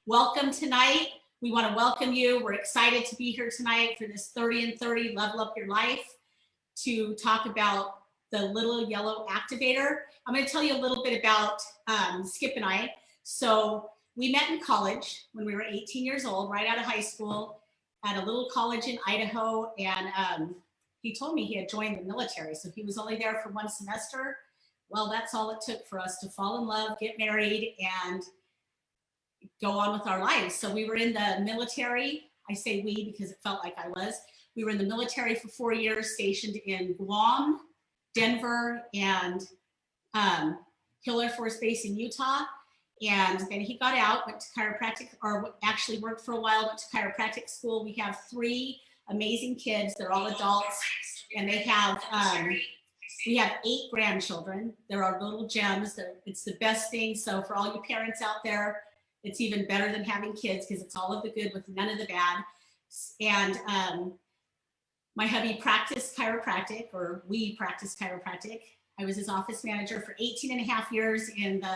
welcome tonight. We want to welcome you. We're excited to be here tonight for this 30 and 30 Level Up Your Life to talk about the little yellow activator. I'm going to tell you a little bit about Skip and I. So we met in college when we were 18 years old, right out of high school at a little college in Idaho. And he told me he had joined the military. So he was only there for one semester. Well, that's all it took for us to fall in love, get married, and go on with our lives. So we were in the military. I say we because it felt like I was. We were in the military for 4 years, stationed in Guam, Denver, and Hill Air Force Base in Utah. And then he got out, went to chiropractic, or actually worked for a while, went to chiropractic school. We have 3 amazing kids. They're all adults, and they have we have 8 grandchildren. They're our little gems. It's the best thing. So for all you parents out there, it's even better than having kids because it's all of the good with none of the bad. And my hubby practiced chiropractic, or we practiced chiropractic. I was his office manager for 18 and a half years in the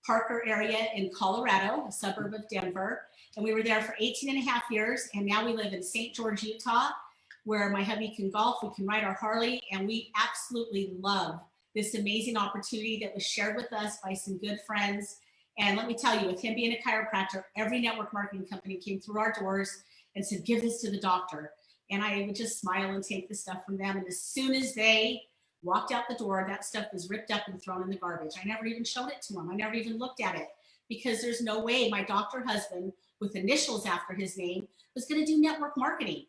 Parker area in Colorado, a suburb of Denver. And we were there for 18 and a half years. And now we live in St. George, Utah, where my hubby can golf, we can ride our Harley, and we absolutely love this amazing opportunity that was shared with us by some good friends. And let me tell you, with him being a chiropractor, every network marketing company came through our doors and said, give this to the doctor. And I would just smile and take the stuff from them. And as soon as they walked out the door, that stuff was ripped up and thrown in the garbage. I never even showed it to him. I never even looked at it because there's no way my doctor husband with initials after his name was going to do network marketing.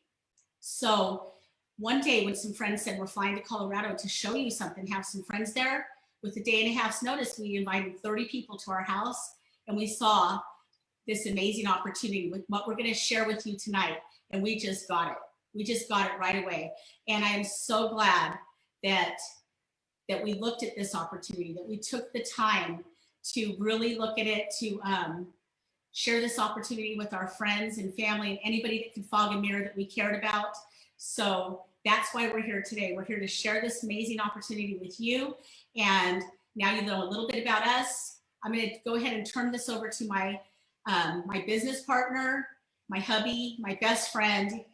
So one day when some friends said, we're flying to Colorado to show you something, have some friends there, with a day and a half's notice, we invited 30 people to our house, and we saw this amazing opportunity with what we're going to share with you tonight. And we just got it. We just got it right away. And I am so glad that we looked at this opportunity, that we took the time to really look at it, to share this opportunity with our friends and family and anybody that could fog a mirror that we cared about. So that's why we're here today. We're here to share this amazing opportunity with you. And now you know a little bit about us. I'm going to go ahead and turn this over to my business partner, my hubby, my best friend,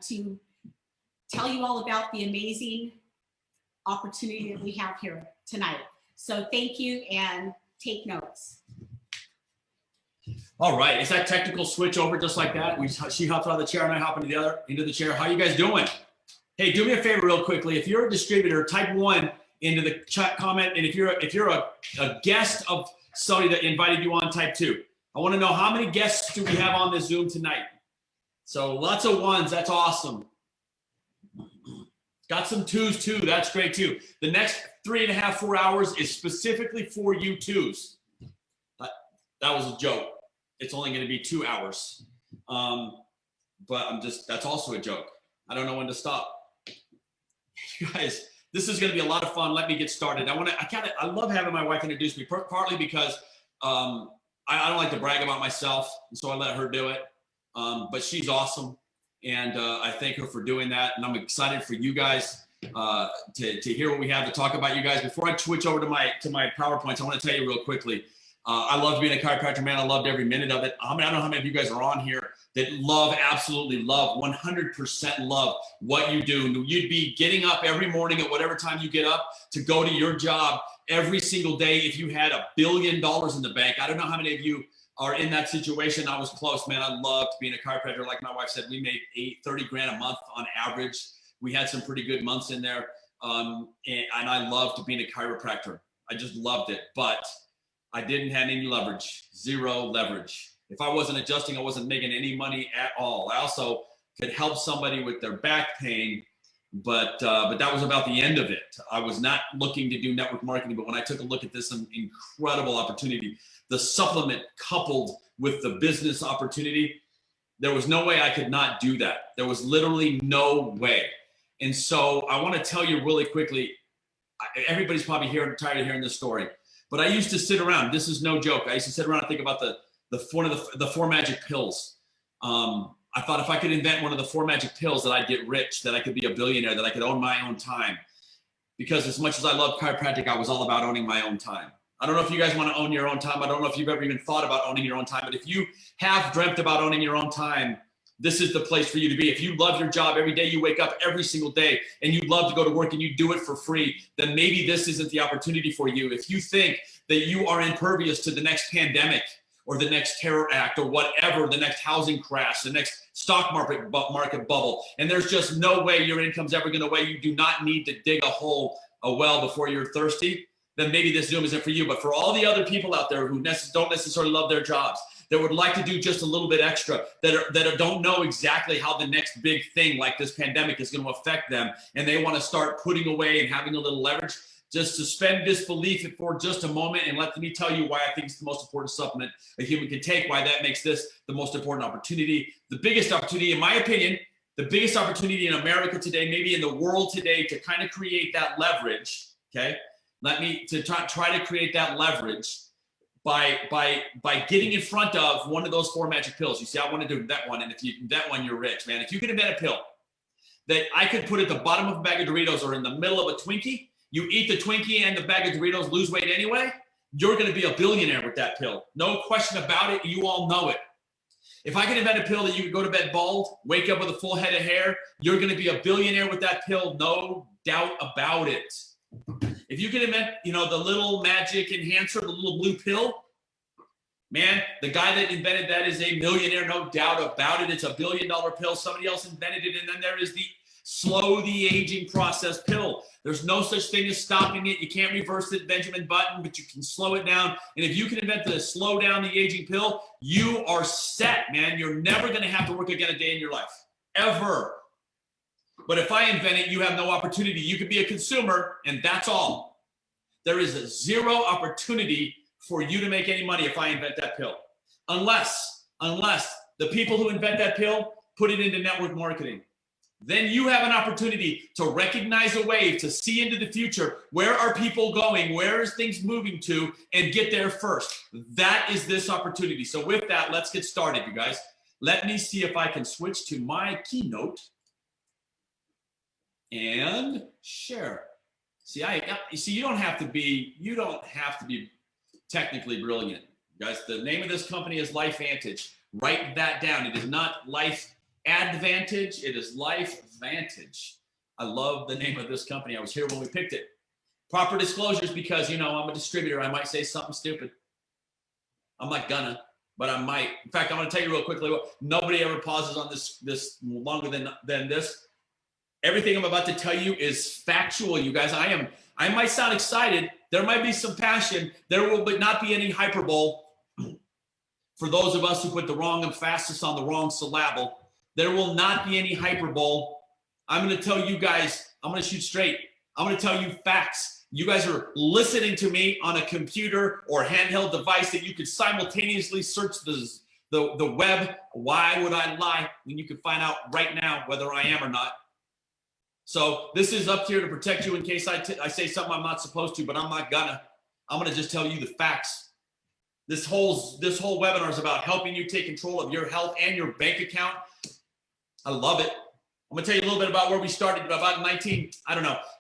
to tell you all about the amazing opportunity that we have here tonight. So thank you, and take notes. All right, is that technical switch over just like that? She hopped out of the chair and I hop into the chair. How you guys doing? Hey, do me a favor real quickly. If you're a distributor, type 1 into the chat comment. And if you're a guest of somebody that invited you on, type 2. I want to know how many guests do we have on this Zoom tonight? So lots of 1s. That's awesome. Got some 2s too. That's great too. The next 3.5, 4 hours is specifically for you 2s. That was a joke. It's only going to be 2 hours. But that's also a joke. I don't know when to stop. You guys, this is going to be a lot of fun. Let me get started. I love having my wife introduce me, partly because I don't like to brag about myself, and so I let her do it. But she's awesome, and I thank her for doing that. And I'm excited for you guys to hear what we have to talk about. You guys, before I switch over to my PowerPoints, I want to tell you real quickly. I loved being a chiropractor, man. I loved every minute of it. I don't know how many of you guys are on here that absolutely love, 100% love what you do. You'd be getting up every morning at whatever time you get up to go to your job every single day if you had $1 billion in the bank. I don't know how many of you are in that situation. I was close, man. I loved being a chiropractor. Like my wife said, we made $30 grand a month on average. We had some pretty good months in there. And I loved being a chiropractor. I just loved it. But I didn't have any leverage, 0 leverage. If I wasn't adjusting, I wasn't making any money at all. I also could help somebody with their back pain, but that was about the end of it. I was not looking to do network marketing, but when I took a look at this incredible opportunity, the supplement coupled with the business opportunity, there was no way I could not do that. There was literally no way. And so I want to tell you really quickly, everybody's probably tired of hearing this story, but I used to sit around. This is no joke. I used to sit around and think about the 4 magic pills. I thought if I could invent one of the 4 magic pills that I'd get rich, that I could be a billionaire, that I could own my own time. Because as much as I love chiropractic, I was all about owning my own time. I don't know if you guys want to own your own time. I don't know if you've ever even thought about owning your own time, but if you have dreamt about owning your own time, this is the place for you to be. If you love your job, every day you wake up every single day and you love to go to work and you do it for free, then maybe this isn't the opportunity for you. If you think that you are impervious to the next pandemic or the next terror act or whatever, the next housing crash, the next stock market bubble, and there's just no way your income's ever going to weigh, you do not need to dig a well before you're thirsty, then maybe this Zoom isn't for you. But for all the other people out there who don't necessarily love their jobs, that would like to do just a little bit extra, that don't know exactly how the next big thing like this pandemic is going to affect them, and they want to start putting away and having a little leverage, just suspend disbelief for just a moment and let me tell you why I think it's the most important supplement a human can take, why that makes this the most important opportunity. The biggest opportunity, in my opinion, the biggest opportunity in America today, maybe in the world today, to kind of create that leverage, okay? Try to create that leverage by getting in front of one of those 4 magic pills. You see, I want to do that one, and if you do that one, you're rich, man. If you can invent a pill that I could put at the bottom of a bag of Doritos or in the middle of a Twinkie, you eat the Twinkie and the bag of Doritos, lose weight anyway, you're going to be a billionaire with that pill. No question about it. You all know it. If I can invent a pill that you can go to bed bald, wake up with a full head of hair, you're going to be a billionaire with that pill. No doubt about it. If you can invent, the little magic enhancer, the little blue pill, man, the guy that invented that is a millionaire, no doubt about it. It's a $1 billion pill. Somebody else invented it. And then there is the slow the aging process pill. There's no such thing as stopping it. You can't reverse it, Benjamin Button, but you can slow it down. And if you can invent the slow down the aging pill, you are set, man. You're never going to have to work again a day in your life, ever. But if I invent it, you have no opportunity. You could be a consumer, and that's all. There is a zero opportunity for you to make any money if I invent that pill. Unless the people who invent that pill put it into network marketing. Then you have an opportunity to recognize a wave, to see into the future. Where are people going? Where is things moving to? And get there first. That is this opportunity. So with that, let's get started, you guys. Let me see if I can switch to my keynote and share. See, you don't have to be technically brilliant, guys. The name of this company is LifeVantage. Write that down. It is not Life Advantage, it is LifeVantage. I love the name of this company. I was here when we picked it. Proper disclosures, because I'm a distributor. I might say something stupid. I'm not gonna, but I might. In fact, I'm gonna tell you real quickly. Nobody ever pauses on this longer than this. Everything I'm about to tell you is factual, you guys. I might sound excited. There might be some passion. There will not be any hyperbole. For those of us who put the wrong emphasis on the wrong syllable, there will not be any hyperbole. I'm going to tell you guys, I'm going to shoot straight. I'm going to tell you facts. You guys are listening to me on a computer or handheld device that you could simultaneously search the web. Why would I lie when you can find out right now whether I am or not? So this is up here to protect you in case I say something I'm not supposed to, but I'm not gonna. I'm going to just tell you the facts. This whole webinar is about helping you take control of your health and your bank account. I love it. I'm going to tell you a little bit about where we started about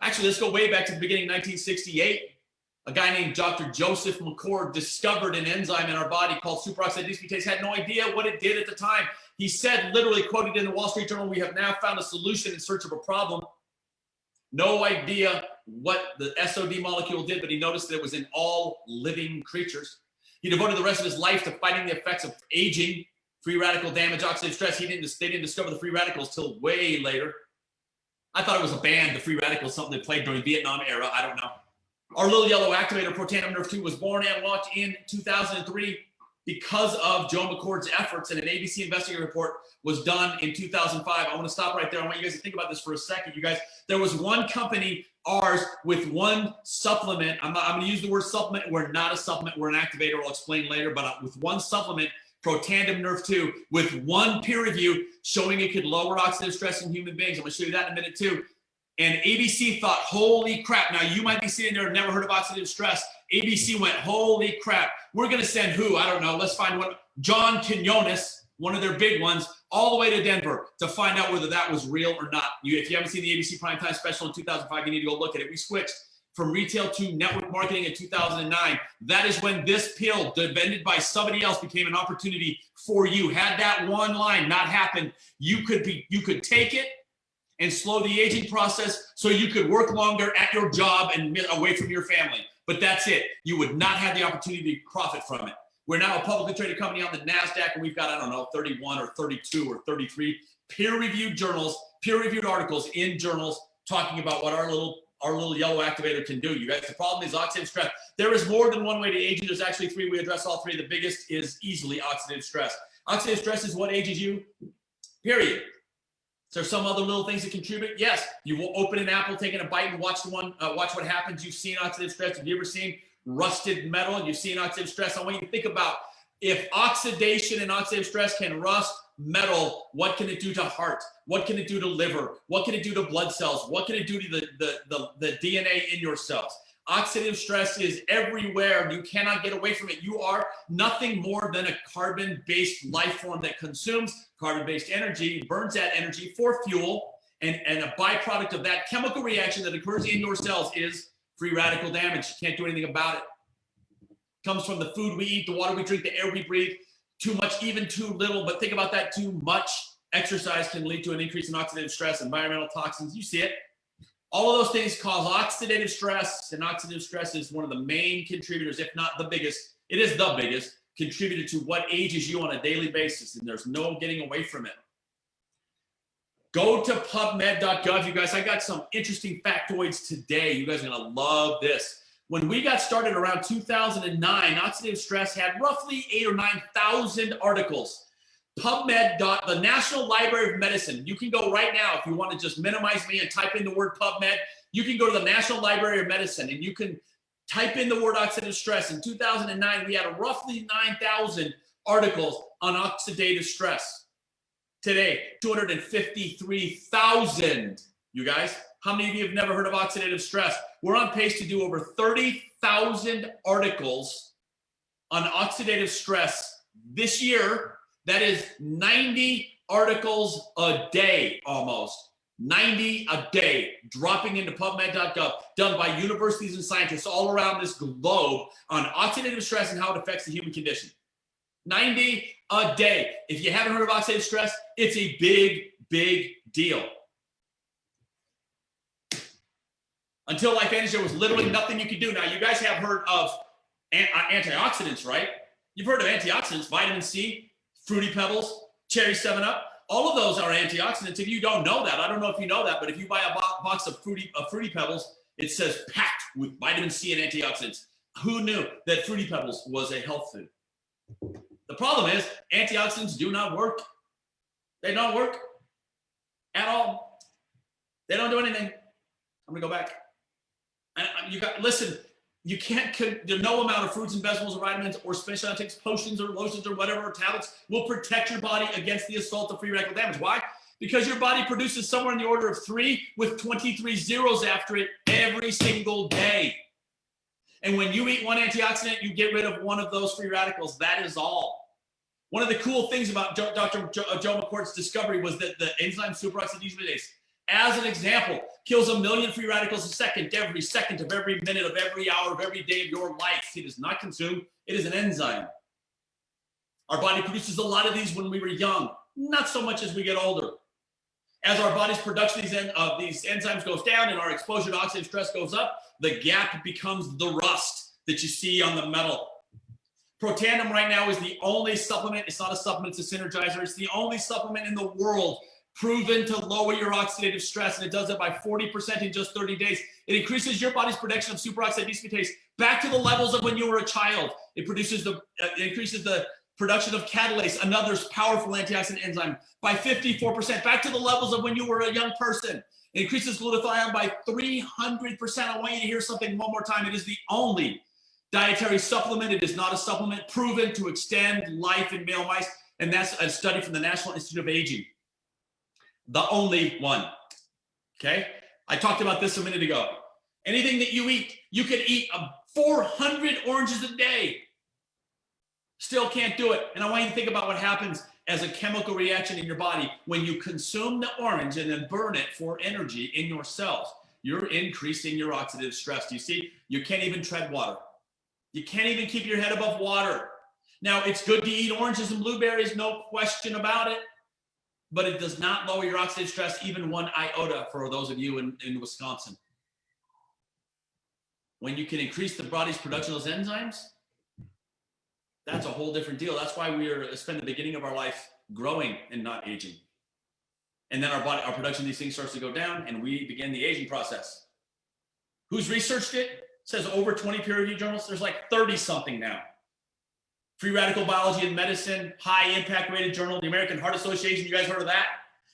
Actually, let's go way back to the beginning, 1968. A guy named Dr. Joseph McCord discovered an enzyme in our body called superoxide dismutase. Had no idea what it did at the time. He said, literally quoted in the Wall Street Journal, "We have now found a solution in search of a problem." No idea what the SOD molecule did, but he noticed that it was in all living creatures. He devoted the rest of his life to fighting the effects of aging, free radical damage, oxidative stress. They didn't discover the free radicals till way later. I thought it was a band, the Free Radicals, something they played during the Vietnam era. I don't know. Our little yellow activator, Protandim Nerve 2, was born and launched in 2003 because of Joe McCord's efforts, and an ABC investigative report was done in 2005. I want to stop right there. I want you guys to think about this for a second. You guys, there was one company, ours, with one supplement. I'm going to use the word supplement. We're not a supplement. We're an activator. I'll explain later. But with one supplement, Protandim Nerve 2, with one peer review showing it could lower oxidative stress in human beings. I'm going to show you that in a minute too. And ABC thought, holy crap. Now, you might be sitting there and never heard of oxidative stress. ABC went, holy crap. We're going to send who? I don't know. Let's find one. John Quinones, one of their big ones, all the way to Denver to find out whether that was real or not. If you haven't seen the ABC Primetime Special in 2005, you need to go look at it. We switched from retail to network marketing in 2009. That is when this pill, invented by somebody else, became an opportunity for you. Had that one line not happened, you could take it and slow the aging process so you could work longer at your job and away from your family. But that's it. You would not have the opportunity to profit from it. We're now a publicly traded company on the NASDAQ, and we've got, I don't know, 31 or 32 or 33 peer-reviewed journals, peer-reviewed articles in journals talking about what our little yellow activator can do. You guys, the problem is oxidative stress. There is more than one way to aging. There's actually three. We address all three. The biggest is easily oxidative stress. Oxidative stress is what ages you, period. Is there some other little things that contribute? Yes. You will open an apple, taking a bite, and watch what happens. You've seen oxidative stress. Have you ever seen rusted metal? You've seen oxidative stress. I want you to think about, if oxidation and oxidative stress can rust metal, what can it do to heart? What can it do to liver? What can it do to blood cells? What can it do to the DNA in your cells? Oxidative stress is everywhere. You cannot get away from it. You are nothing more than a carbon-based life form that consumes carbon-based energy, burns that energy for fuel, and a byproduct of that chemical reaction that occurs in your cells is free radical damage. You can't do anything about it. It comes from the food we eat, the water we drink, the air we breathe. Too much, even too little, but think about that, too much exercise can lead to an increase in oxidative stress, environmental toxins. You see it. All of those things cause oxidative stress, and oxidative stress is one of the main contributors, if not the biggest. It is the biggest contributor to what ages you on a daily basis, and there's no getting away from it. Go to pubmed.gov, you guys. I got some interesting factoids today. You guys are going to love this. When we got started around 2009, oxidative stress had roughly 8,000 or 9,000 articles. PubMed, the National Library of Medicine. You can go right now if you want to just minimize me and type in the word PubMed. You can go to the National Library of Medicine and you can type in the word oxidative stress. In 2009, we had roughly 9,000 articles on oxidative stress. Today, 253,000. You guys, how many of you have never heard of oxidative stress? We're on pace to do over 30,000 articles on oxidative stress this year. That is 90 articles a day, almost. 90 a day, dropping into PubMed.gov, done by universities and scientists all around this globe on oxidative stress and how it affects the human condition. 90 a day. If you haven't heard of oxidative stress, it's a big, big deal. Until life ended, there was literally nothing you could do. Now, you guys have heard of antioxidants, right? You've heard of antioxidants, vitamin C, Fruity Pebbles, Cherry 7-Up. All of those are antioxidants. If you don't know that, I don't know if you know that, but if you buy a box of Fruity Pebbles, it says packed with vitamin C and antioxidants. Who knew that Fruity Pebbles was a health food? The problem is antioxidants do not work. They don't work at all. They don't do anything. I'm gonna go back. Listen, you can't, no amount of fruits and vegetables or vitamins or specialty potions or lotions or whatever, or tablets will protect your body against the assault of free radical damage. Why? Because your body produces somewhere in the order of 3 with 23 zeros after it every single day. And when you eat one antioxidant, you get rid of one of those free radicals. That is all. One of the cool things about Dr. Joe McCourt's discovery was that the enzyme superoxidase, as an example, kills 1 million free radicals a second, every second of every minute of every hour of every day of your life. It is not consumed. It is an enzyme. Our body produces a lot of these when we were young, not so much as we get older. As our body's production of these enzymes goes down and our exposure to oxidative stress goes up, the gap becomes the rust that you see on the metal. Protandim right now is the only supplement. It's not a supplement, it's a synergizer. It's the only supplement in the world proven to lower your oxidative stress, and it does it by 40% in just 30 days. It increases your body's production of superoxide dismutase back to the levels of when you were a child. It increases the production of catalase, another powerful antioxidant enzyme, by 54%, back to the levels of when you were a young person. It increases glutathione by 300%. I want you to hear something one more time. It is the only dietary supplement. It is not a supplement proven to extend life in male mice, and that's a study from the National Institute of Aging. The only one, okay? I talked about this a minute ago. Anything that you eat, you could eat 400 oranges a day. Still can't do it. And I want you to think about what happens as a chemical reaction in your body when you consume the orange and then burn it for energy in your cells. you're increasing your oxidative stress. Do you see? You can't even tread water. You can't even keep your head above water. Now, it's good to eat oranges and blueberries, no question about it, but it does not lower your oxidative stress even 1 iota for those of you in Wisconsin. When you can increase the body's production of those enzymes, that's a whole different deal. That's why we spend the beginning of our life growing and not aging. And then our production of these things starts to go down, and we begin the aging process. Who's researched it? It says over 20 peer-reviewed journals. There's like 30-something now. Free Radical Biology and Medicine, high impact rated journal, the American Heart Association. You guys heard of that?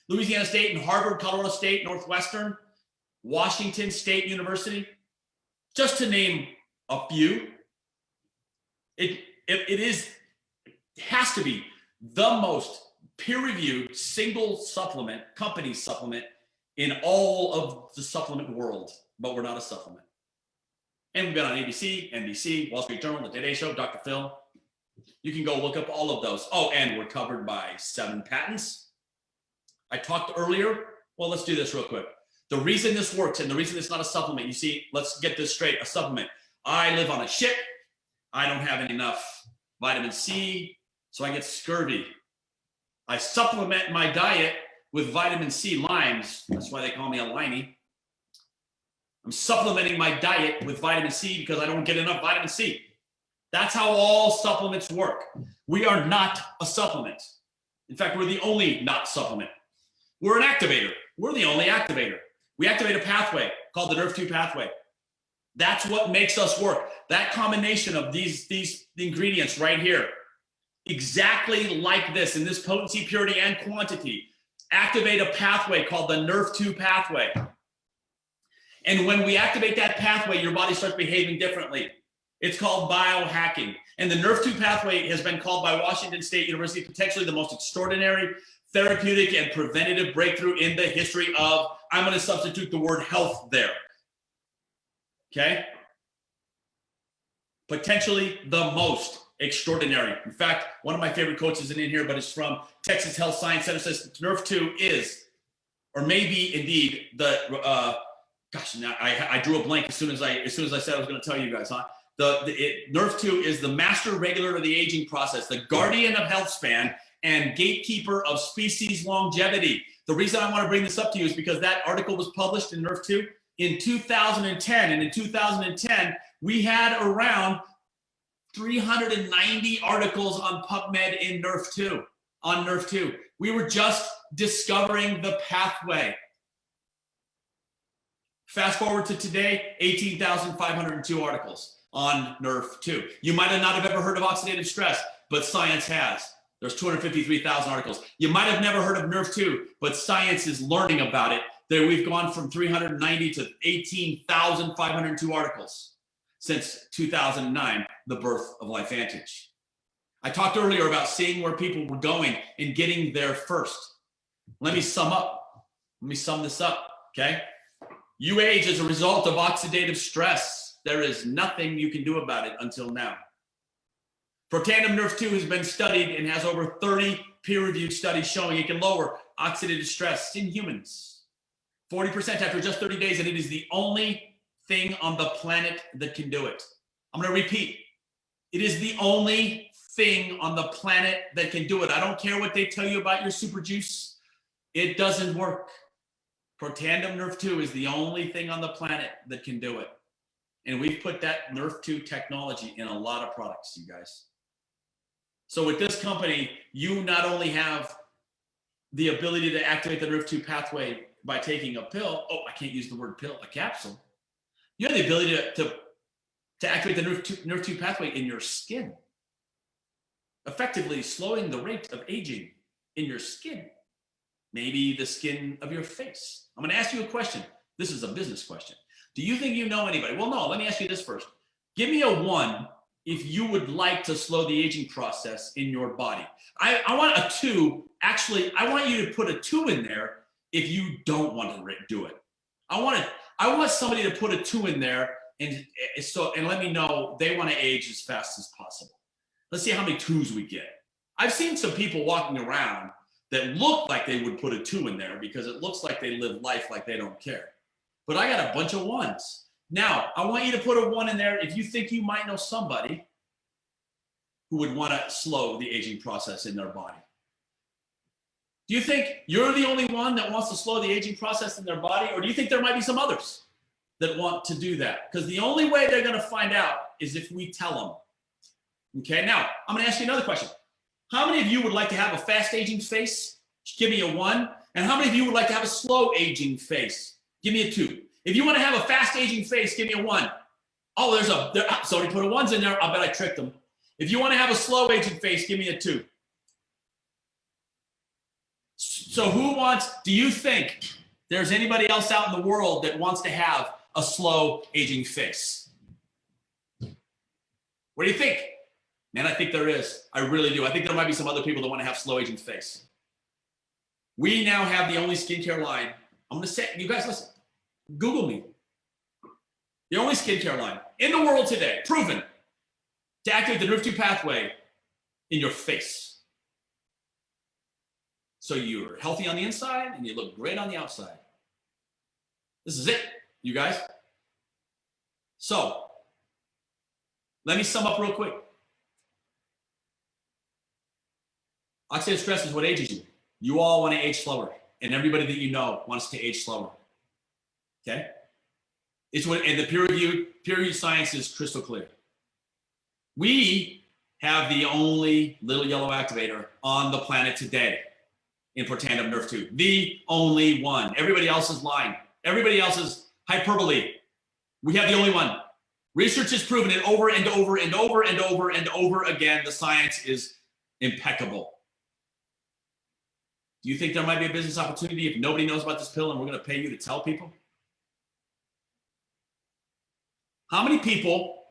Louisiana State and Harvard, Colorado State, Northwestern, Washington State University. Just to name a few, it has to be the most peer-reviewed single supplement, company supplement in all of the supplement world, but we're not a supplement. And we've been on ABC, NBC, Wall Street Journal, The Today Show, Dr. Phil. You can go look up all of those. Oh, and we're covered by 7 patents. I talked earlier. Well, let's do this real quick. The reason this works and the reason it's not a supplement, you see, let's get this straight, a supplement. I live on a ship. I don't have enough vitamin C, so I get scurvy. I supplement my diet with vitamin C limes. That's why they call me a limey. I'm supplementing my diet with vitamin C because I don't get enough vitamin C. That's how all supplements work. We are not a supplement. In fact, we're the only not supplement. We're an activator. We're the only activator. We activate a pathway called the NRF2 pathway. That's what makes us work. That combination of these ingredients right here, exactly like this, in this potency, purity, and quantity, activate a pathway called the NRF2 pathway. And when we activate that pathway, your body starts behaving differently. It's called biohacking. And the NRF2 pathway has been called by Washington State University potentially the most extraordinary therapeutic and preventative breakthrough in the history of, I'm going to substitute the word health there. Okay? Potentially the most extraordinary. In fact, one of my favorite quotes isn't in here, but it's from Texas Health Science Center. Says NRF2 is, or maybe indeed, the, I drew a blank as soon as I said I was going to tell you guys, huh? NRF2 is the master regulator of the aging process, the guardian of health span, and gatekeeper of species longevity. The reason I want to bring this up to you is because that article was published in NRF2 in 2010. And in 2010, we had around 390 articles on PubMed in NRF2, on NRF2. We were just discovering the pathway. Fast forward to today, 18,502 articles on NRF2. You might not have ever heard of oxidative stress, but science has. There's 253,000 articles. You might have never heard of NRF2, but science is learning about it. There, we've gone from 390 to 18,502 articles since 2009, the birth of LifeVantage. I talked earlier about seeing where people were going and getting there first. Let me sum up. Let me sum this up, okay? You age as a result of oxidative stress. There is nothing you can do about it until now. Protandim NRF2 has been studied and has over 30 peer-reviewed studies showing it can lower oxidative stress in humans. 40% after just 30 days, and it is the only thing on the planet that can do it. I'm going to repeat. It is the only thing on the planet that can do it. I don't care what they tell you about your super juice. It doesn't work. Protandim NRF2 is the only thing on the planet that can do it. And we've put that NRF2 technology in a lot of products, you guys. So with this company, you not only have the ability to activate the NRF2 pathway by taking a pill. Oh, I can't use the word pill, a capsule. You have the ability to activate the NRF2 pathway in your skin, effectively slowing the rate of aging in your skin, maybe the skin of your face. I'm going to ask you a question. This is a business question. Do you think you know anybody? Well, no, let me ask you this first. Give me a 1 if you would like to slow the aging process in your body. I want a 2. Actually, I want you to put a 2 in there if you don't want to do it. I want somebody to put a 2 in there and let me know they want to age as fast as possible. Let's see how many 2s we get. I've seen some people walking around that look like they would put a 2 in there because it looks like they live life like they don't care. but I got a bunch of ones. Now, I want you to put a 1 in there if you think you might know somebody who would want to slow the aging process in their body. Do you think you're the only one that wants to slow the aging process in their body, or do you think there might be some others that want to do that? Because the only way they're going to find out is if we tell them. Okay, now I'm going to ask you another question. How many of you would like to have a fast aging face? Give me a 1. And how many of you would like to have a slow aging face? Give me a 2. If you want to have a fast aging face, give me a 1. Oh, somebody put a 1s in there. I bet I tricked them. If you want to have a slow aging face, give me a 2. So do you think there's anybody else out in the world that wants to have a slow aging face? What do you think? Man, I think there is. I really do. I think there might be some other people that want to have slow aging face. We now have the only skincare line. I'm going to say, you guys listen, Google me. The only skincare line in the world today, proven to activate the NRF2 pathway in your face. So you're healthy on the inside and you look great on the outside. This is it, you guys. So let me sum up real quick. Oxidative stress is what ages you. You all want to age slower, and everybody that you know wants to age slower. Okay? And the peer-reviewed science is crystal clear. We have the only little yellow activator on the planet today in Protandim NRF2. The only one. Everybody else is lying. Everybody else is hyperbole. We have the only one. Research has proven it over and over and over and over and over again. The science is impeccable. Do you think there might be a business opportunity if nobody knows about this pill and we're going to pay you to tell people? How many people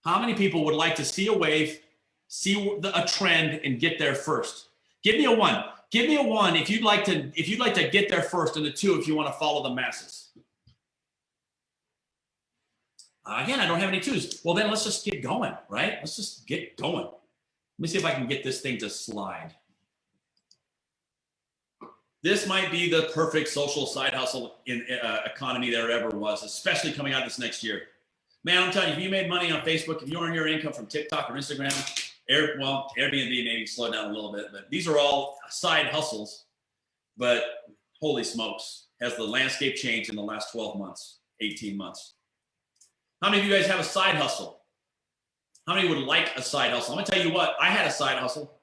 would like to see a wave, see a trend, and get there first? Give me a 1. Give me a 1 if you'd like to get there first, and a 2 if you want to follow the masses. Again, I don't have any 2s. Well, then let's just get going, right? Let's just get going. Let me see if I can get this thing to slide. This might be the perfect social side hustle economy there ever was, especially coming out this next year. Man, I'm telling you, if you made money on Facebook, if you earn your income from TikTok or Instagram, Airbnb maybe slow down a little bit, but these are all side hustles. But holy smokes, has the landscape changed in the last 12 months, 18 months? How many of you guys have a side hustle? How many would like a side hustle? I'm gonna tell you what, I had a side hustle.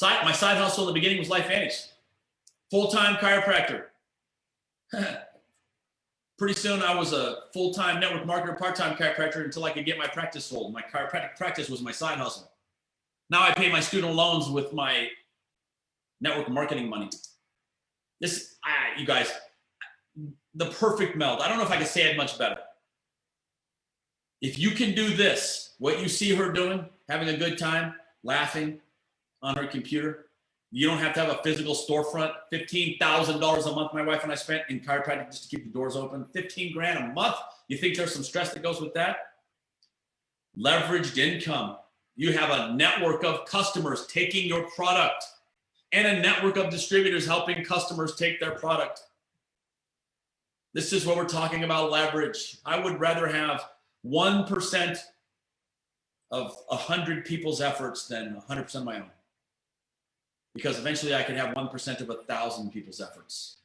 My side hustle in the beginning was LifeVantage. Full-time chiropractor. Pretty soon I was a full-time network marketer, part-time chiropractor until I could get my practice sold. My chiropractic practice was my side hustle. Now I pay my student loans with my network marketing money. You guys, the perfect meld. I don't know if I can say it much better. If you can do this, what you see her doing, having a good time, laughing on her computer, you don't have to have a physical storefront. $15,000 a month my wife and I spent in chiropractic just to keep the doors open. 15 grand a month. You think there's some stress that goes with that? Leveraged income. You have a network of customers taking your product and a network of distributors helping customers take their product. This is what we're talking about, leverage. I would rather have 1% of 100 people's efforts than 100% of my own. Because eventually I could have 1% of 1,000 people's efforts.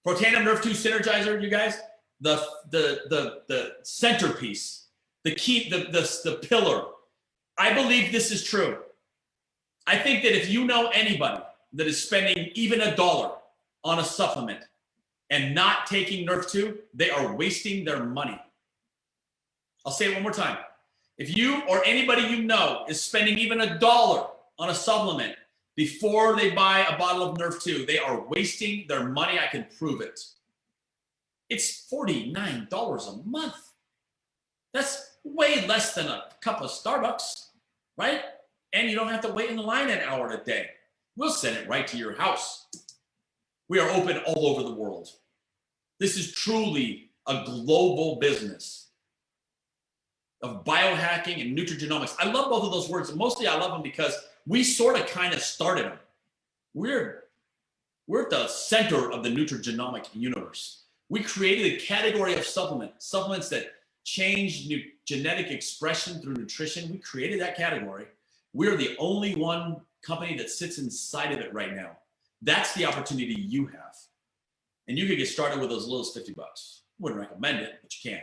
Protandim NRF2 Synergizer, you guys, the centerpiece, the key, the pillar. I believe this is true. I think that if you know anybody that is spending even $1 on a supplement and not taking NRF2, they are wasting their money. I'll say it one more time. If you or anybody you know is spending even $1 on a supplement before they buy a bottle of NRF2, they are wasting their money. I can prove it. It's $49 a month. That's way less than a cup of Starbucks, right? And you don't have to wait in the line an hour a day. We'll send it right to your house. We are open all over the world. This is truly a global business of biohacking and nutrigenomics. I love both of those words. Mostly I love them because we sort of kind of started them. We're at the center of the nutrigenomic universe. We created a category of supplements that change genetic expression through nutrition. We created that category. We're the only one company that sits inside of it right now. That's the opportunity you have. And you can get started with as little as $50. Wouldn't recommend it, but you can.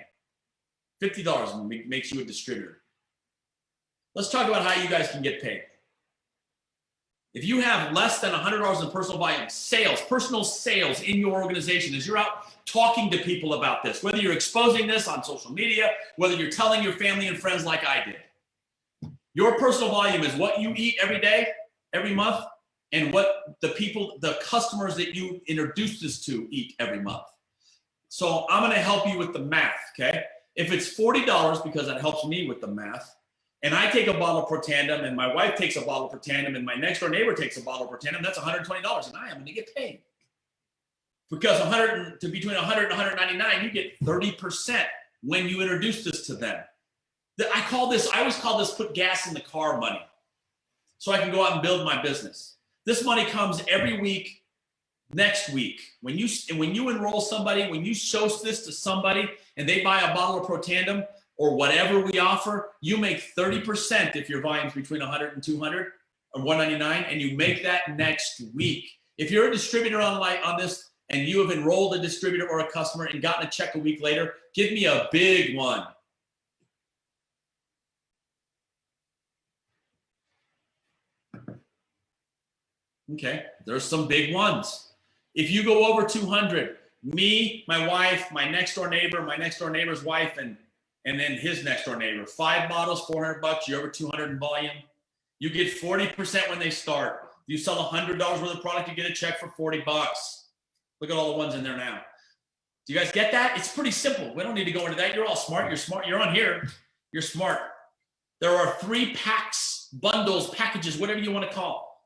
$50 makes you a distributor. Let's talk about how you guys can get paid. If you have less than $100 in personal volume, personal sales in your organization, as you're out talking to people about this, whether you're exposing this on social media, whether you're telling your family and friends like I did, your personal volume is what you eat every day, every month, and what the customers that you introduce this to eat every month. So I'm gonna help you with the math, okay? If it's $40, because that helps me with the math, and I take a bottle of Protandem, and my wife takes a bottle of Protandem, and my next door neighbor takes a bottle of Protandem, that's $120, and I am gonna get paid. Because between 100 and 199, you get 30% when you introduce this to them. I always call this put gas in the car money, so I can go out and build my business. This money comes every week, next week. When you enroll somebody, when you show this to somebody, and they buy a bottle of Protandem, or whatever we offer, you make 30% if your volume's between 100 and 200 or 199, and you make that next week. If you're a distributor on this and you have enrolled a distributor or a customer and gotten a check a week later, give me a big one. Okay, there's some big ones. If you go over 200, me, my wife, my next door neighbor, my next door neighbor's wife, and then his next door neighbor. 5 bottles, $400, you're over 200 in volume. You get 40% when they start. You sell $100 worth of product, you get a check for $40. Look at all the ones in there now. Do you guys get that? It's pretty simple. We don't need to go into that. You're all smart. You're smart. You're on here. You're smart. There are 3 packs, bundles, packages, whatever you want to call,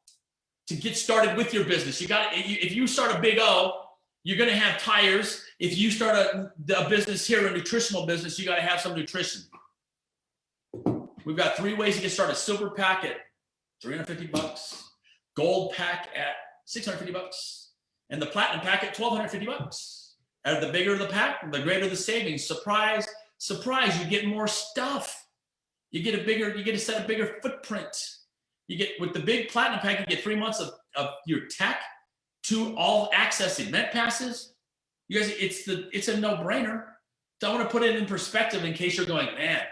to get started with your business. If you start a big O, you're going to have tires. If you start a business here, a nutritional business, you got to have some nutrition. We've got 3 ways to get started. Silver pack at $350, gold pack at $650, and the platinum pack at $1,250. And the bigger the pack, the greater the savings. Surprise, surprise, you get more stuff. You get a set of bigger footprint. You get, with the big platinum pack, you get 3 months of your tech, 2 all access event passes. You guys, it's a no-brainer. So I want to put it in perspective in case you're going, man,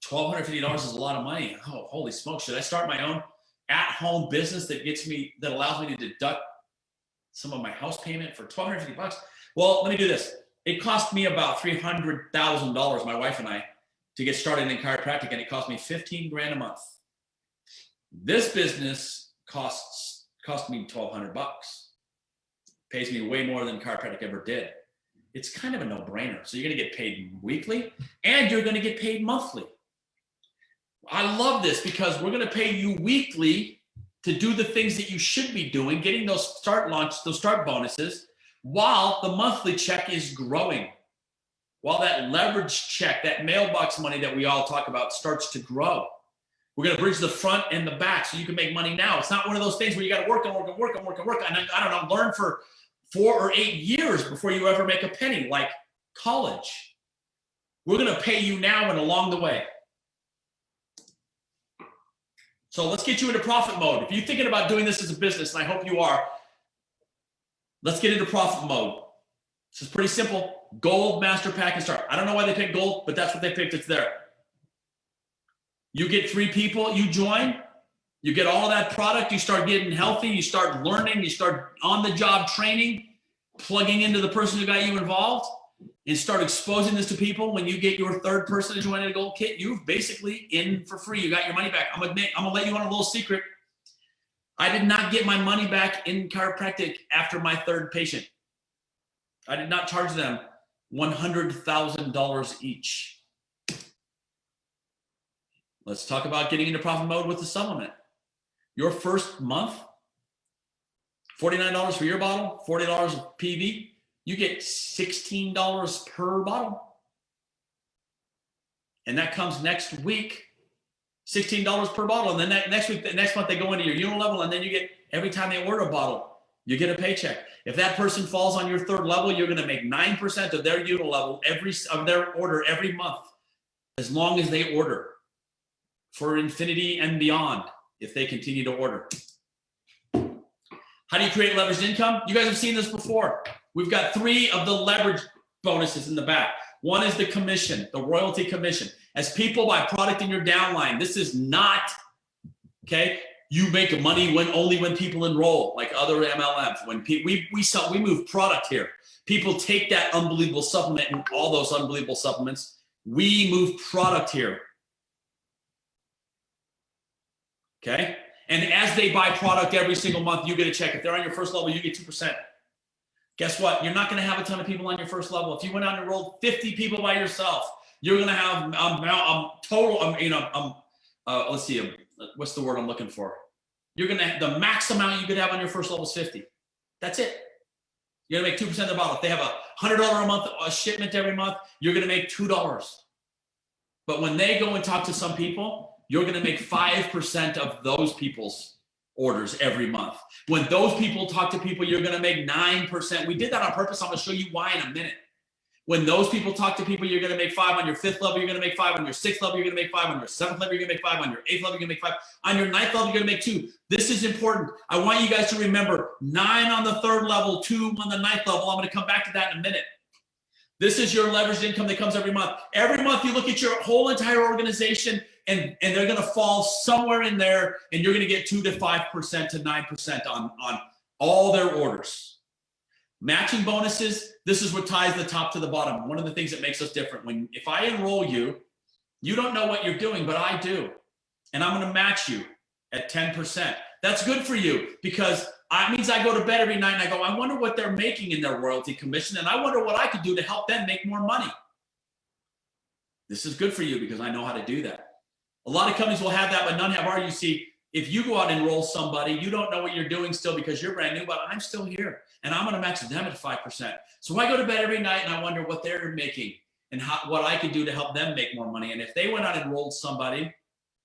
$1,250 is a lot of money. Oh, holy smoke. Should I start my own at-home business that allows me to deduct some of my house payment for $1,250? Well, let me do this. It cost me about $300,000, my wife and I, to get started in chiropractic, and it cost me 15 grand a month. This business cost me $1,200. Pays me way more than chiropractic ever did. It's kind of a no-brainer. So you're going to get paid weekly, and you're going to get paid monthly. I love this because we're going to pay you weekly to do the things that you should be doing, getting those start bonuses, while the monthly check is growing. While that leverage check, that mailbox money that we all talk about, starts to grow. We're going to bridge the front and the back so you can make money now. It's not one of those things where you got to work. And I don't know, learn for 4 or 8 years before you ever make a penny, like college. We're going to pay you now and along the way. So let's get you into profit mode. If you're thinking about doing this as a business, and I hope you are, let's get into profit mode. This is pretty simple. Gold, master pack, and start. I don't know why they picked gold, but that's what they picked. It's there. You get 3 people, you join, you get all that product, you start getting healthy, you start learning, you start on-the-job training, plugging into the person who got you involved, and start exposing this to people. When you get your 3rd person to join a gold kit, you've basically in for free. You got your money back. I'm gonna let you on a little secret. I did not get my money back in chiropractic after my 3rd patient. I did not charge them $100,000 each. Let's talk about getting into profit mode with the supplement. Your first month, $49 for your bottle, $40 of PV, you get $16 per bottle. And that comes next week, $16 per bottle. And then next month they go into your unit level, and then you get, every time they order a bottle, You get a paycheck. If that person falls on your third level, you're going to make 9% of their unit level of their order every month, as long as they order for infinity and beyond. If they continue to order. How do you create leveraged income? You guys have seen this before. We've got 3 of the leverage bonuses in the back. One is the commission, the royalty commission. As people buy product in your downline, this is not, okay? You make money only when people enroll, like other MLMs. When we move product here. People take that unbelievable supplement and all those unbelievable supplements. We move product here. Okay? And as they buy product every single month, you get a check. If they're on your first level, you get 2%. Guess what? You're not going to have a ton of people on your first level. If you went out and enrolled 50 people by yourself, you're going to have let's see, what's the word I'm looking for? You're going to have the max amount you could have on your first level is 50. That's it. You're going to make 2% of the bottle. If they have a $100 a month shipment every month, you're going to make $2. But when they go and talk to some people, you're going to make 5% of those people's orders every month. When those people talk to people, you're going to make 9%. We did that on purpose. I'm going to show you why in a minute. When those people talk to people, you're going to make 5 on your 5th level. You're going to make 5 on your 6th level. You're going to make 5 on your 7th level. You're going to make 5 on your 8th level. You're going to make 5 on your 9th level. You're going to make 2. This is important. I want you guys to remember 9 on the 3rd level, 2 on the 9th level. I'm going to come back to that in a minute. This is your leveraged income that comes every month. Every month you look at your whole entire organization and they're going to fall somewhere in there, and you're going to get 2 to 5% to 9% on all their orders. Matching bonuses, this is what ties the top to the bottom. One of the things that makes us different. If I enroll you, you don't know what you're doing, but I do. And I'm going to match you at 10%. That's good for you because it means I go to bed every night and I go, I wonder what they're making in their royalty commission, and I wonder what I could do to help them make more money. This is good for you because I know how to do that. A lot of companies will have that, but none have ours. You see, if you go out and enroll somebody, you don't know what you're doing still because you're brand new, but I'm still here and I'm going to match them at 5%. So I go to bed every night and I wonder what they're making and what I could do to help them make more money. And if they went out and enrolled somebody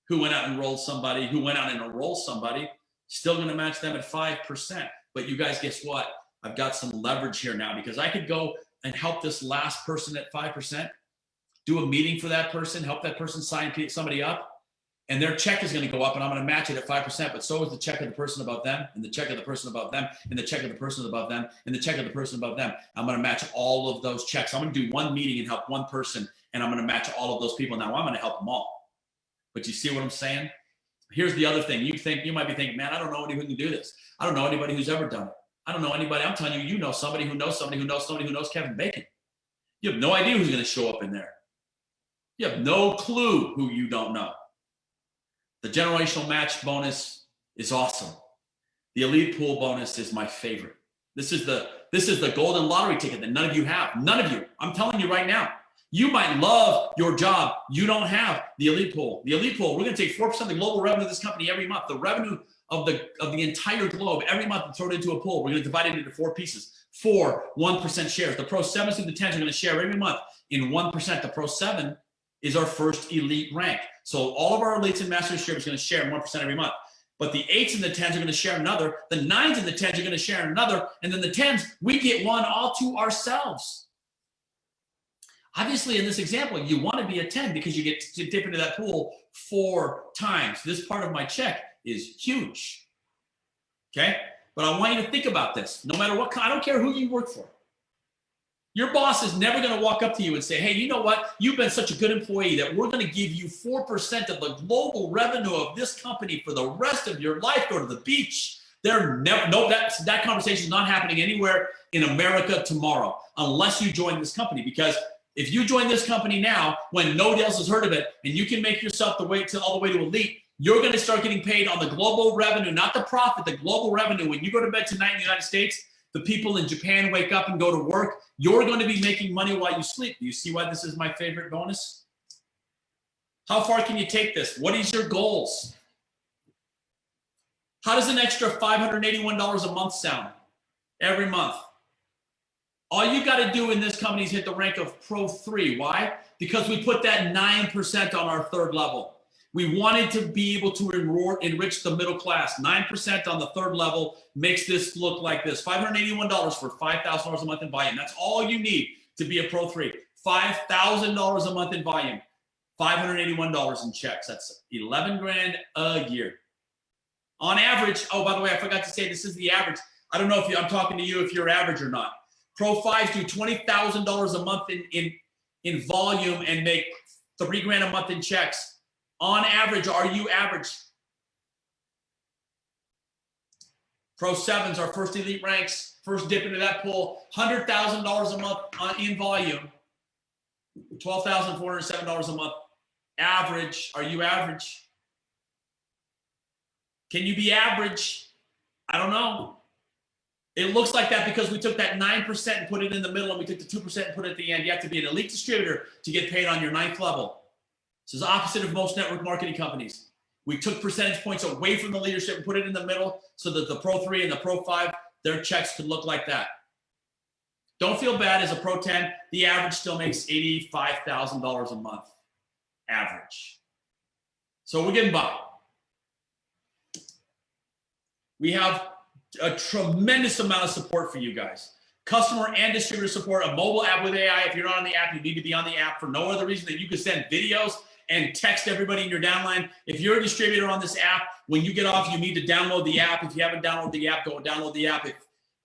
who went out and enrolled somebody who went out and enrolled somebody, still going to match them at 5%. But you guys, guess what? I've got some leverage here now because I could go and help this last person at 5%, do a meeting for that person, help that person sign somebody up, and their check is going to go up, and I'm going to match it at 5%, but so is the check of the person above them, and the check of the person above them, and the check of the person above them, and the check of the person above them. I'm going to match all of those checks. I'm going to do one meeting and help one person, and I'm going to match all of those people. Now, I'm going to help them all. But you see what I'm saying? Here's the other thing. You might be thinking, man, I don't know anybody who can do this. I don't know anybody who's ever done it. I don't know anybody. I'm telling you, you know somebody who knows somebody who knows somebody who knows Kevin Bacon. You have no idea who's going to show up in there. You have no clue who you don't know. The generational match bonus is awesome. The elite pool bonus is my favorite. This is the golden lottery ticket that none of you have. None of you. I'm telling you right now. You might love your job. You don't have the elite pool. The elite pool, we're going to take 4% of the global revenue of this company every month. The revenue of the entire globe every month and throw it into a pool. We're going to divide it into 4 pieces. 4 1% shares. The Pro 7s through the 10s are going to share every month in 1%. The Pro 7 is our first elite rank. So all of our elites and masters share is going to share 1% every month. But the 8s and the 10s are going to share another. The 9s and the 10s are going to share another. And then the 10s, we get one all to ourselves. Obviously, in this example, you want to be a 10 because you get to dip into that pool 4 times. This part of my check is huge. Okay? But I want you to think about this. No matter what, I don't care who you work for. Your boss is never going to walk up to you and say, hey, you know what? You've been such a good employee that we're going to give you 4% of the global revenue of this company for the rest of your life. Go to the beach. That conversation is not happening anywhere in America tomorrow unless you join this company. Because if you join this company now, when nobody else has heard of it, and you can make yourself all the way to elite, you're going to start getting paid on the global revenue, not the profit, the global revenue. When you go to bed tonight in the United States, the people in Japan wake up and go to work. You're going to be making money while you sleep. Do you see why this is my favorite bonus? How far can you take this? What is your goals? How does an extra $581 a month sound every month? All you got to do in this company is hit the rank of Pro 3. Why? Because we put that 9% on our 3rd level. We wanted to be able to enrich the middle class. 9% on the third level makes this look like this. $581 for $5,000 a month in volume. That's all you need to be a Pro 3. $5,000 a month in volume. $581 in checks. That's 11 grand a year. On average, oh, by the way, I forgot to say this is the average. I don't know if I'm talking to you if you're average or not. Pro 5s do $20,000 a month in volume and make 3 grand a month in checks. On average, are you average? Pro 7s, our first elite ranks, first dip into that pool, $100,000 a month in volume, $12,407 a month. Average, are you average? Can you be average? I don't know. It looks like that because we took that 9% and put it in the middle, and we took the 2% and put it at the end. You have to be an elite distributor to get paid on your 9th level. This is opposite of most network marketing companies. We took percentage points away from the leadership and put it in the middle so that the Pro 3 and the Pro 5, their checks could look like that. Don't feel bad as a Pro 10. The average still makes $85,000 a month. Average. So we're getting by. We have a tremendous amount of support for you guys. Customer and distributor support, a mobile app with AI. If you're not on the app, you need to be on the app for no other reason than you can send videos and text everybody in your downline. If you're a distributor on this app, when you get off, you need to download the app. If you haven't downloaded the app, go download the app.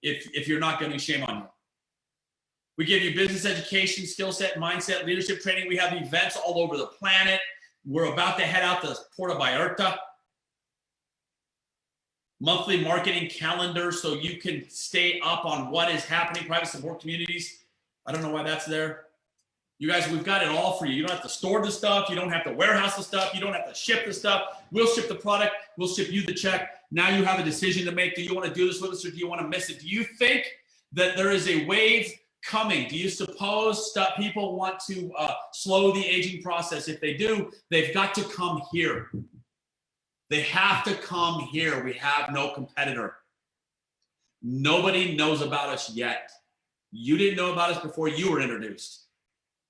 If you're not going to, shame on you. We give you business education, skill set, mindset, leadership training. We have events all over the planet. We're about to head out to Puerto Vallarta. Monthly marketing calendar so you can stay up on what is happening. Private support communities. I don't know why that's there. You guys, we've got it all for you. You don't have to store the stuff. You don't have to warehouse the stuff. You don't have to ship the stuff. We'll ship the product. We'll ship you the check. Now you have a decision to make. Do you want to do this with us or do you want to miss it? Do you think that there is a wave coming? Do you suppose that people want to slow the aging process? If they do, they've got to come here. They have to come here. We have no competitor. Nobody knows about us yet. You didn't know about us before you were introduced.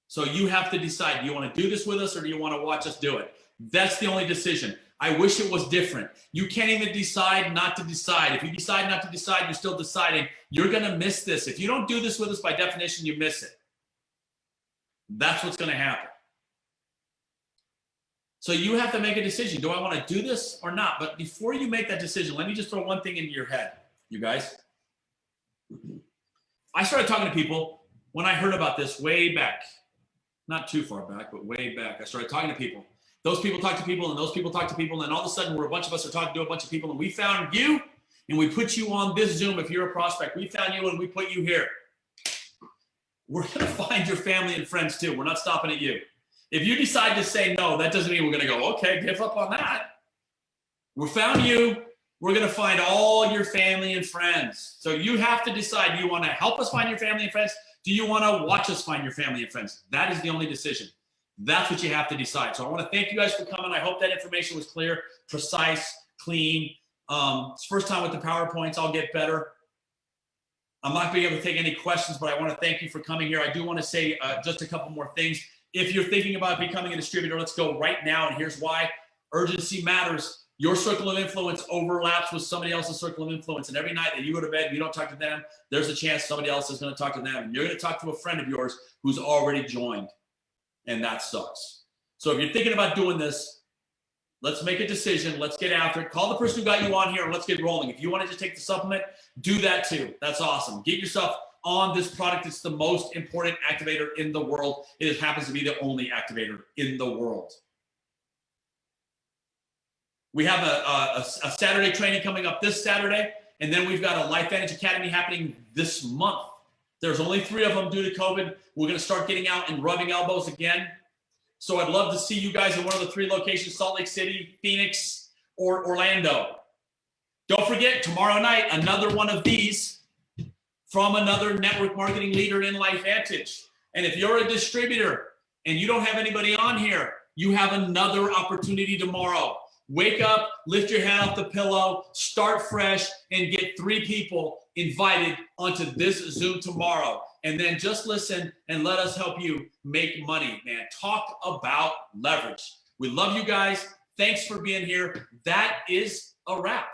So you have to decide, do you want to do this with us or do you want to watch us do it? That's the only decision. I wish it was different. You can't even decide not to decide. If you decide not to decide, you're still deciding. You're going to miss this. If you don't do this with us, by definition, you miss it. That's what's going to happen. So you have to make a decision. Do I want to do this or not? But before you make that decision, let me just throw one thing into your head, you guys. I started talking to people when I heard about this way back. Not too far back, but way back. I started talking to people. Those people talk to people, and those people talk to people, and all of a sudden, a bunch of us are talking to a bunch of people, and we found you, and we put you on this Zoom if you're a prospect. We found you, and we put you here. We're going to find your family and friends, too. We're not stopping at you. If you decide to say no, that doesn't mean we're going to go, okay, give up on that. We found you. We're going to find all your family and friends. So you have to decide, do you want to help us find your family and friends? Do you want to watch us find your family and friends? That is the only decision. That's what you have to decide. So I want to thank you guys for coming. I hope that information was clear, precise, clean. It's first time with the PowerPoints. I'll get better. I'm not going to be able to take any questions, but I want to thank you for coming here. I do want to say just a couple more things. If you're thinking about becoming a distributor, let's go right now. And here's why. Urgency matters. Your circle of influence overlaps with somebody else's circle of influence. And every night that you go to bed, you don't talk to them, there's a chance somebody else is going to talk to them. And you're going to talk to a friend of yours who's already joined. And that sucks. So if you're thinking about doing this, let's make a decision. Let's get after it. Call the person who got you on here and let's get rolling. If you want to just take the supplement, do that too. That's awesome. Get yourself on this product. It's the most important activator in the world. It happens to be the only activator in the world. We have a Saturday training coming up this Saturday, and then we've got a LifeVantage Academy happening this month. There's only 3 of them due to COVID. We're going to start getting out and rubbing elbows again. So I'd love to see you guys in one of the 3 locations, Salt Lake City, Phoenix, or Orlando. Don't forget, tomorrow night, another one of these from another network marketing leader in LifeVantage. And if you're a distributor and you don't have anybody on here, you have another opportunity tomorrow. Wake up, lift your head off the pillow, start fresh, and get 3 people invited onto this Zoom tomorrow. And then just listen and let us help you make money, man. Talk about leverage. We love you guys. Thanks for being here. That is a wrap.